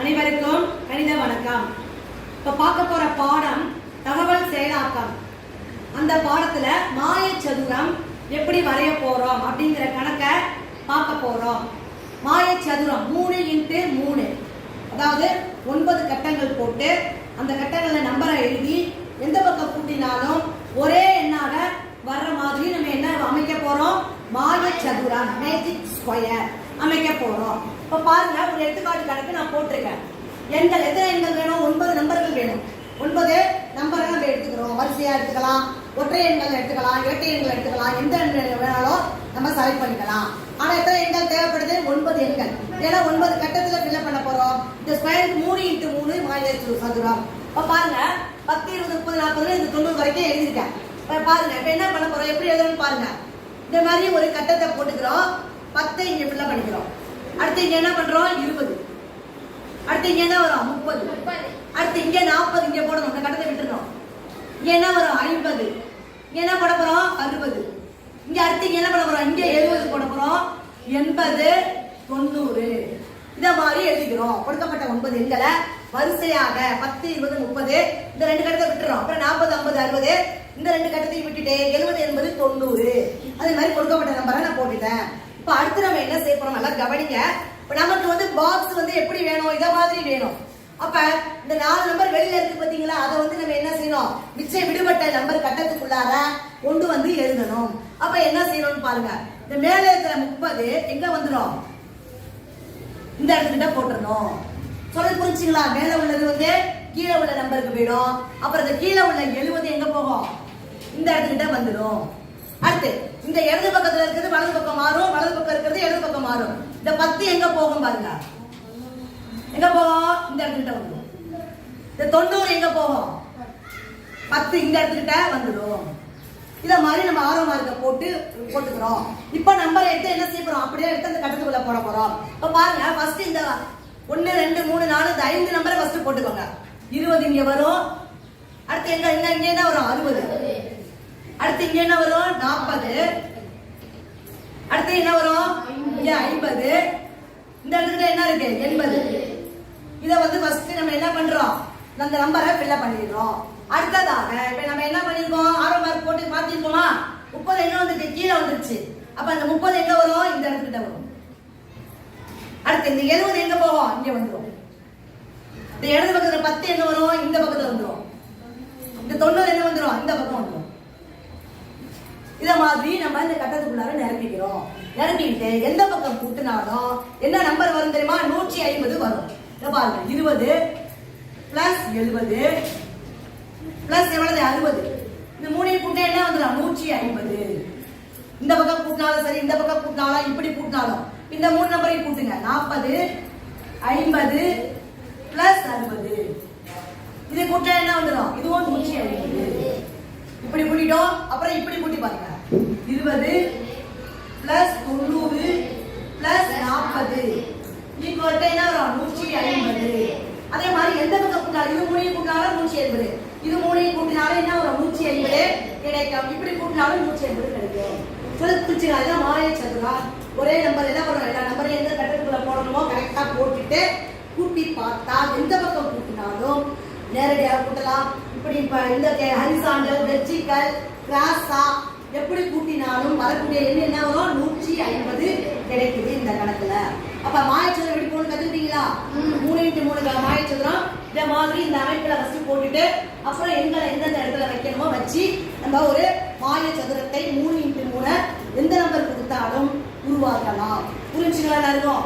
அனைவருக்கும் கணித வணக்கம். இப்ப பார்க்க போற பாடம் தகவல் செயலாக்கம். அந்த பாடத்துல மாயச்சதுரம் எப்படி வரைய போறோம் அப்படிங்கிற கணக்கை பார்க்க போறோம். மாயச்சதுரம் 3x3, அதாவது 9 கட்டங்கள் போட்டு அந்த கட்டங்கள நம்பரை எழுதி எந்த பக்கம் கூட்டினாலும் ஒரே எண்ணாக வர்ற மாதிரி நம்ம என்ன அமைக்க போறோம்? மாயச்சதுரம், மேஜிக் ஸ்கொயர் அமைக்க போறோம். இப்ப பாருங்க, ஒரு எடுத்துக்காட்டு கணக்கு நான் போட்டிருக்கேன். எண்கள் எத்தனை எண்கள் வேணும்? 9 நம்பர்கள் வேணும். 9 நம்பரை நம்ம எடுத்துக்கிறோம். வரிசையா எடுத்துக்கலாம், ஒற்றை எண்கள் எடுத்துக்கலாம், இரட்டை எண்கள் எடுத்துக்கலாம், எந்த எண்கள் வேணாலும் நம்ம செலக்ட் பண்ணிக்கலாம். ஆனா எத்தனை எண்கள் தேவைப்படுது? 9 எண்கள். ஏன்னா 9 கட்டத்துல ஃபில் பண்ண போறோம். இந்த ஸ்கொயருக்கு 3x3 மாயச்சதுரம். இப்ப பாருங்க, 10, 20, 30, 40 இந்த 90 வரைக்கும் எழுதிருக்கேன். பாருங்க, இப்ப என்ன பண்ண போறோம், எப்படி எழுதணும்னு பாருங்க. இந்த மாதிரி ஒரு கட்டத்தை போட்டுக்கிறோம். 10 இங்க ஃபில் பண்ணிக்கிறோம். அடுத்து இங்க என்ன பண்றோம்? 20. அடுத்து இங்க என்ன வரும்? 30. அடுத்து இங்க 40 இங்க போடணும். இந்த கட்டத்தை விட்டுறோம். இங்க என்ன வரும்? 50. இங்க என்ன போட போறோம்? 60. இங்க அடுத்து இங்க என்ன பண்ண போறோம்? இங்க 70 போட போறோம். 80, 90 இத மாதிரி எழுதிக்கிறோம். கொடுக்கப்பட்ட 9 எண்களை வரிசையாக 10, 20, 30 இந்த ரெண்டு கட்டத்தை விட்டுறோம். அப்புறம் 40, 50, 60 இந்த ரெண்டு கட்டத்தையும் விட்டுட்டு 70, 80, 90 அதே மாதிரி கொடுக்கப்பட்ட நம்பரை நான் போட்டுட்டேன். இப்ப அடுத்து நம்ம என்ன செய்ய போறோம்? நல்லா கவனிங்க. இப்ப நமக்கு பாக்ஸ் எப்படி வேணும்? இத மாதிரி வேணும். அப்ப இந்த 4 நம்பர் வெளியில இருக்கு பாத்தீங்களா, அதை நம்ம என்ன செய்யணும்? மிச்சம் விடுபட்ட நம்பர் கட்டத்துக்குள்ளார கொண்டு எழுதணும். அப்ப என்ன செய்யணும்னு பாருங்க. இந்த மேல இருக்கிற 30 எங்க வந்துடும்? இந்த இடத்துக்கிட்ட போட்டுறணும். சொல்ல புரிஞ்சுங்களா? மேல உள்ளது கீழே உள்ள நம்பருக்கு போயிடும். அப்புறம் இந்த கீழே உள்ள 70 எங்க போகும்? இந்த இடத்துக்கிட்ட வந்துடும். அடுத்து இந்த இடது பக்கத்துல இருக்கிறது வலது பக்கம் மாறும், வலது பக்கம் இருக்கிறது இடது பக்கம் மாறும். இந்த 10 எங்க போகும் பாருங்க. எங்க போகும்? இந்த இடத்துக்கிட்ட வந்துடும். இந்த 90 எங்க போகும்? 10 இந்த இடத்துக்கிட்ட வந்துடும். இத மாதிரி நம்ம ஆரோ மார்க்க போட்டுக்கிறோம். இப்ப நம்பர் எடுத்து என்ன செய்ய போறோம்? அப்படியே எடுத்து அந்த கட்டத்துக்குள்ள போட போறோம். இப்ப பாருங்க, ஃபர்ஸ்ட் இந்த 1, 2, 3, 4 இந்த 5 நம்பரை ஃபர்ஸ்ட் போட்டுக்கோங்க. 20 இங்க வரும். அடுத்து இங்க என்ன வரும்? 60. அடுத்து இங்க என்ன வரும்? 40. அடுத்து என்ன வரும்? இங்க 50. இந்த இடத்துல என்ன இருக்கு? 80. இத ஃபர்ஸ்ட் நம்ம என்ன பண்றோம்? அந்த நம்பரை ஃபில் பண்ணிடுறோம். அடுத்ததாக இப்ப நம்ம என்ன பண்ணிருக்கோம்? ஆரோ மார்க் போட்டு மாத்திருக்கோமா? 30 எங்க வந்துட்டு? கீழே வந்துருச்சு. அப்ப அந்த 30 எங்க வரும்? இந்த இடத்துக்கிட்ட வரும். அடுத்து இந்த 70 எங்க போகும்? இங்க வந்துடும். இந்த இடது பக்கத்துல 10 எங்க வரும்? இந்த பக்கத்துல வந்துடும். இந்த 90 எங்க வந்துடும்? இந்த பக்கம் வந்துடும். இத மாதிரி நம்ம இந்த கட்டத்துக்குள்ளார நிரப்பிக்கிறோம். நிரப்பிட்டு எந்த பக்கம் கூட்டினாலும் என்ன நம்பர் வரும் தெரியுமா? 150 வரும். இத பாருங்க, 20 பிளஸ் 70 பிளஸ் எவ்வளவு? 60. இந்த 3 கூட்டினா என்ன வந்துடும்? 150. இந்த பக்கம் கூட்டினாலும் சரி, இந்த பக்கம் கூட்டினாலும், இப்படி கூட்டினாலும் இந்த 3 நம்பரையும் கூட்டுங்க. 40, 50 பிளஸ் 60 இது கூட்டினா என்ன வந்துடும்? இதுவும் 150. இப்படி கூட்டிட்டோம். அப்புறம் இப்படி கூட்டி பாருங்க. 20 பிளஸ் 90 பிளஸ் 40 ஈக்குவல் டு என்ன வரும்? 150. அதே மாதிரி எந்த பக்கம் கூட்டினாலும், இது 3 கூட்டினாலும் 150, இது 3 கூட்டினாலும் என்ன வரும்? 150 கிடைக்கும். இப்படி கூட்டினாலும் 150 கிடைக்கும். சொல்லிச்சுங்க, அதுதான் மாயச்சதுரம். ஒரே நம்பர் என்ன வரும்? எல்லா நம்பரையும் எந்த கட்டத்துக்குள்ள போடணுமோ கரெக்டா போட்டுட்டு கூட்டி பார்த்தா எந்த பக்கம் கூட்டினாலும் நேரடியாக கூட்டலாம். இப்படி இந்த ஹரிசாண்டல், வெர்டிகல், கிராஸா எப்படி கூட்டினாலும் வரக்கூடிய எண் என்ன வரும்? 150 கிடைக்குது இந்த கணக்குல. அப்ப மாயச்சதுரம் எப்படி போட்டு கத்துக்கிட்டீங்களா? 3x3 மாயச்சதுரம். இந்த மாதிரி இந்த அமைப்புல ஃபர்ஸ்ட் போட்டுட்டு அப்புறம் எண்களை எந்தெந்த இடத்துல வைக்கணுமோ வச்சு நம்ம ஒரு மாயச்சதுரத்தை 3x3 எந்த நம்பர் கொடுத்தாலும் உருவாக்கலாம். புரிஞ்சுங்களா? இருக்கும்.